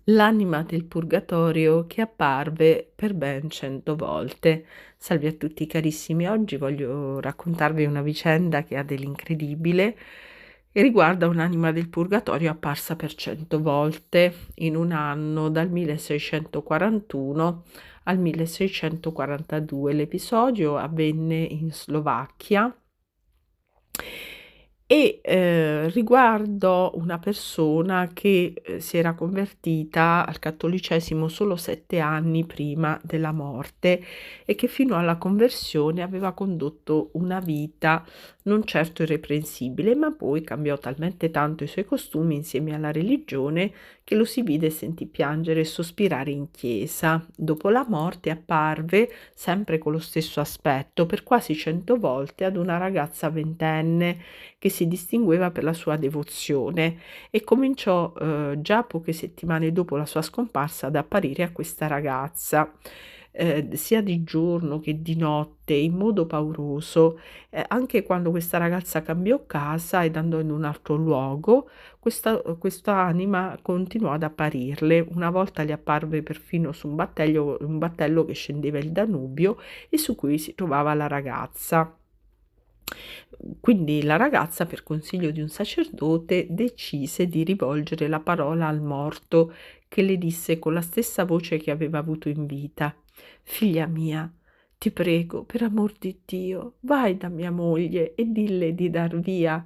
L'anima del purgatorio che apparve per ben 100 volte. Salve a tutti carissimi, oggi voglio raccontarvi una vicenda che ha dell'incredibile e riguarda un'anima del purgatorio apparsa per 100 volte in un anno dal 1641 al 1642. L'episodio avvenne in Slovacchia e, riguardò una persona che, si era convertita al cattolicesimo solo 7 anni prima della morte e che fino alla conversione aveva condotto una vita non certo irreprensibile, ma poi cambiò talmente tanto i suoi costumi insieme alla religione che lo si vide e sentì piangere e sospirare in chiesa. Dopo la morte apparve, sempre con lo stesso aspetto, per quasi 100 volte ad una ragazza ventenne che si distingueva per la sua devozione e cominciò, già poche settimane dopo la sua scomparsa ad apparire a questa ragazza, sia di giorno che di notte, in modo pauroso. Anche quando questa ragazza cambiò casa ed andò in un altro luogo, questa anima continuò ad apparirle. Una volta le apparve perfino su un battello che scendeva il Danubio e su cui si trovava la ragazza. Quindi la ragazza, per consiglio di un sacerdote, decise di rivolgere la parola al morto, che le disse con la stessa voce che aveva avuto in vita: «Figlia mia, ti prego, per amor di Dio, vai da mia moglie e dille di dar via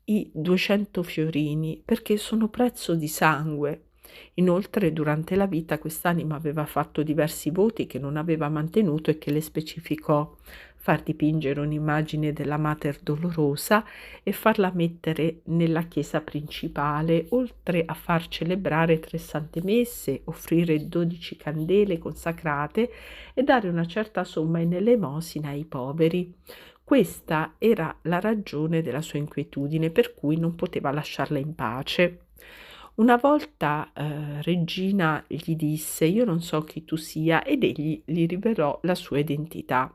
i 200 fiorini, perché sono prezzo di sangue». Inoltre, durante la vita, quest'anima aveva fatto diversi voti che non aveva mantenuto e che le specificò: far dipingere un'immagine della Mater Dolorosa e farla mettere nella chiesa principale, oltre a far celebrare 3 sante messe, offrire 12 candele consacrate e dare una certa somma in elemosina ai poveri. Questa era la ragione della sua inquietudine, per cui non poteva lasciarla in pace. Una volta, Regina gli disse: «Io non so chi tu sia», ed egli gli rivelò la sua identità.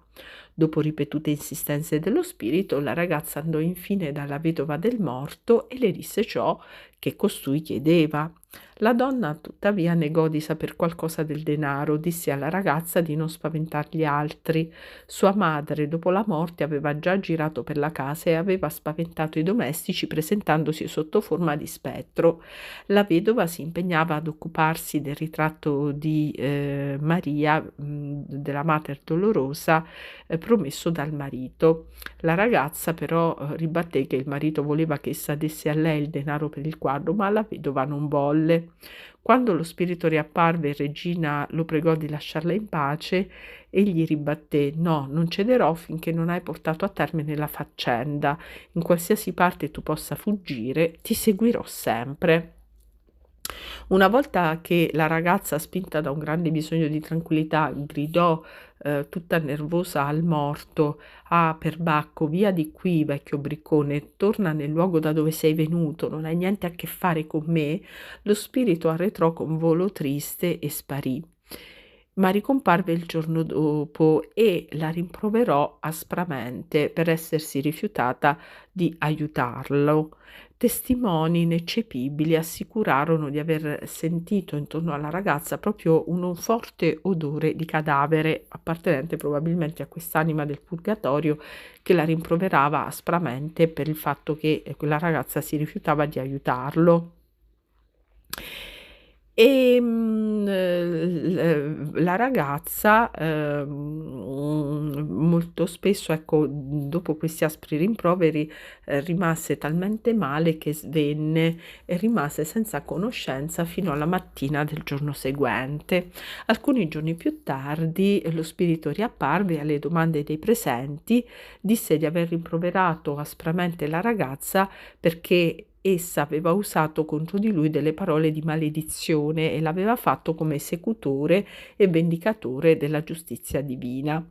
Dopo ripetute insistenze dello spirito, la ragazza andò infine dalla vedova del morto e le disse ciò che costui chiedeva. La donna tuttavia negò di saper qualcosa del denaro, disse alla ragazza di non spaventar gli altri. Sua madre, dopo la morte, aveva già girato per la casa e aveva spaventato i domestici presentandosi sotto forma di spettro. La vedova si impegnava ad occuparsi del ritratto di Maria, della Mater Dolorosa, promesso dal marito. La ragazza però ribatté che il marito voleva che essa desse a lei il denaro per il quadro, ma la vedova non volle. Quando lo spirito riapparve e Regina lo pregò di lasciarla in pace, egli ribatté: «No, non cederò finché non hai portato a termine la faccenda. In qualsiasi parte tu possa fuggire, ti seguirò sempre». Una volta che la ragazza, spinta da un grande bisogno di tranquillità, gridò, tutta nervosa al morto: «Ah, perbacco, via di qui, vecchio briccone, torna nel luogo da dove sei venuto, non hai niente a che fare con me», lo spirito arretrò con volo triste e sparì. Ma ricomparve il giorno dopo e la rimproverò aspramente per essersi rifiutata di aiutarlo. Testimoni ineccepibili assicurarono di aver sentito intorno alla ragazza proprio un forte odore di cadavere, appartenente probabilmente a quest'anima del purgatorio che la rimproverava aspramente per il fatto che quella ragazza si rifiutava di aiutarlo. La ragazza, molto spesso, ecco, dopo questi aspri rimproveri, rimase talmente male che svenne e rimase senza conoscenza fino alla mattina del giorno seguente. Alcuni giorni più tardi lo spirito riapparve e alle domande dei presenti disse di aver rimproverato aspramente la ragazza perché essa aveva usato contro di lui delle parole di maledizione e l'aveva fatto come esecutore e vendicatore della giustizia divina.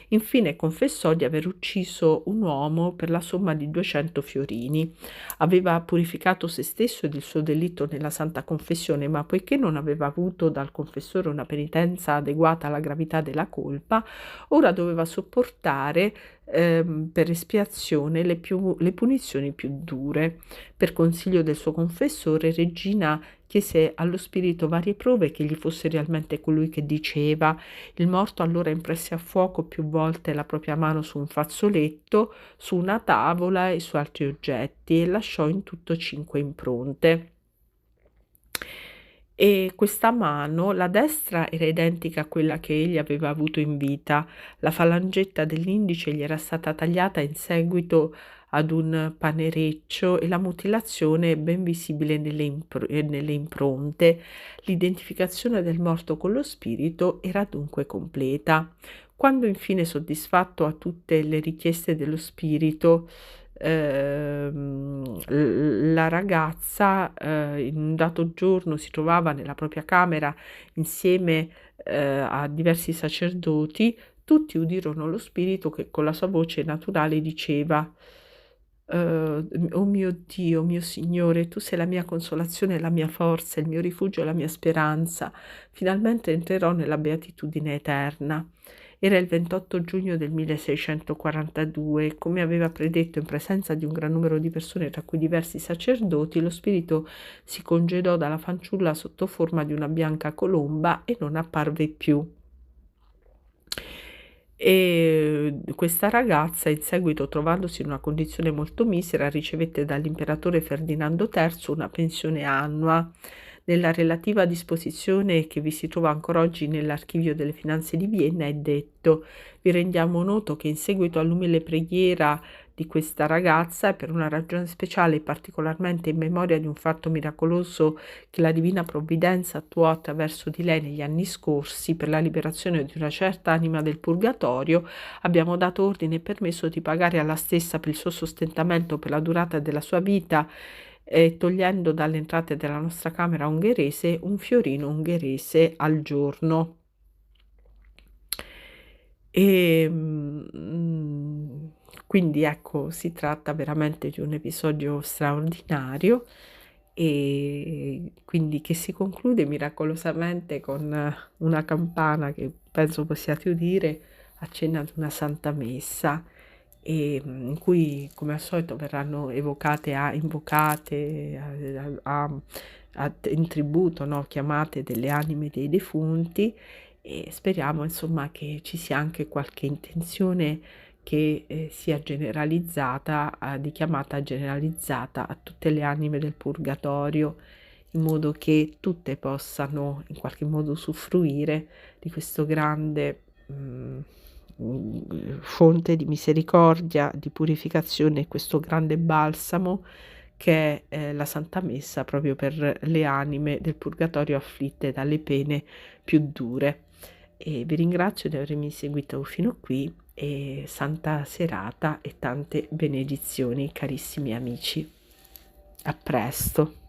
Infine confessò di aver ucciso un uomo per la somma di 200 fiorini. Aveva purificato se stesso ed il suo delitto nella Santa Confessione, ma poiché non aveva avuto dal confessore una penitenza adeguata alla gravità della colpa, ora doveva sopportare per espiazione le punizioni più dure. Per consiglio del suo confessore, Regina chiese allo spirito varie prove che gli fosse realmente colui che diceva. Il morto allora impresse a fuoco più volte la propria mano su un fazzoletto, su una tavola e su altri oggetti e lasciò in tutto 5 impronte. E questa mano, la destra, era identica a quella che egli aveva avuto in vita. La falangetta dell'indice gli era stata tagliata in seguito ad un panereccio e la mutilazione è ben visibile nelle impronte. L'identificazione del morto con lo spirito era dunque completa. Quando infine, soddisfatto a tutte le richieste dello spirito, la ragazza in un dato giorno si trovava nella propria camera insieme a diversi sacerdoti, tutti udirono lo spirito che con la sua voce naturale diceva: "Oh mio Dio, mio Signore, tu sei la mia consolazione e la mia forza, il mio rifugio e la mia speranza. Finalmente entrerò nella beatitudine eterna." Era il 28 giugno del 1642 e, come aveva predetto in presenza di un gran numero di persone, tra cui diversi sacerdoti, lo spirito si congedò dalla fanciulla sotto forma di una bianca colomba e non apparve più. Questa ragazza, in seguito, trovandosi in una condizione molto misera, ricevette dall'imperatore Ferdinando III una pensione annua. Nella relativa disposizione che vi si trova ancora oggi nell'Archivio delle Finanze di Vienna è detto: "Vi rendiamo noto che in seguito all'umile preghiera di questa ragazza e per una ragione speciale, particolarmente in memoria di un fatto miracoloso che la divina provvidenza attuò attraverso di lei negli anni scorsi per la liberazione di una certa anima del purgatorio, abbiamo dato ordine e permesso di pagare alla stessa per il suo sostentamento per la durata della sua vita, togliendo dalle entrate della nostra camera ungherese un fiorino ungherese al giorno." Quindi ecco, si tratta veramente di un episodio straordinario e quindi che si conclude miracolosamente con una campana che penso possiate udire accenna ad una santa messa, in cui come al solito verranno evocate invocate in tributo, no, chiamate delle anime dei defunti, e speriamo insomma che ci sia anche qualche intenzione che sia generalizzata, di chiamata generalizzata a tutte le anime del purgatorio, in modo che tutte possano in qualche modo usufruire di questo grande fonte di misericordia, di purificazione, questo grande balsamo che è la Santa Messa proprio per le anime del purgatorio afflitte dalle pene più dure. E vi ringrazio di avermi seguito fino qui e santa serata e tante benedizioni carissimi amici. A presto.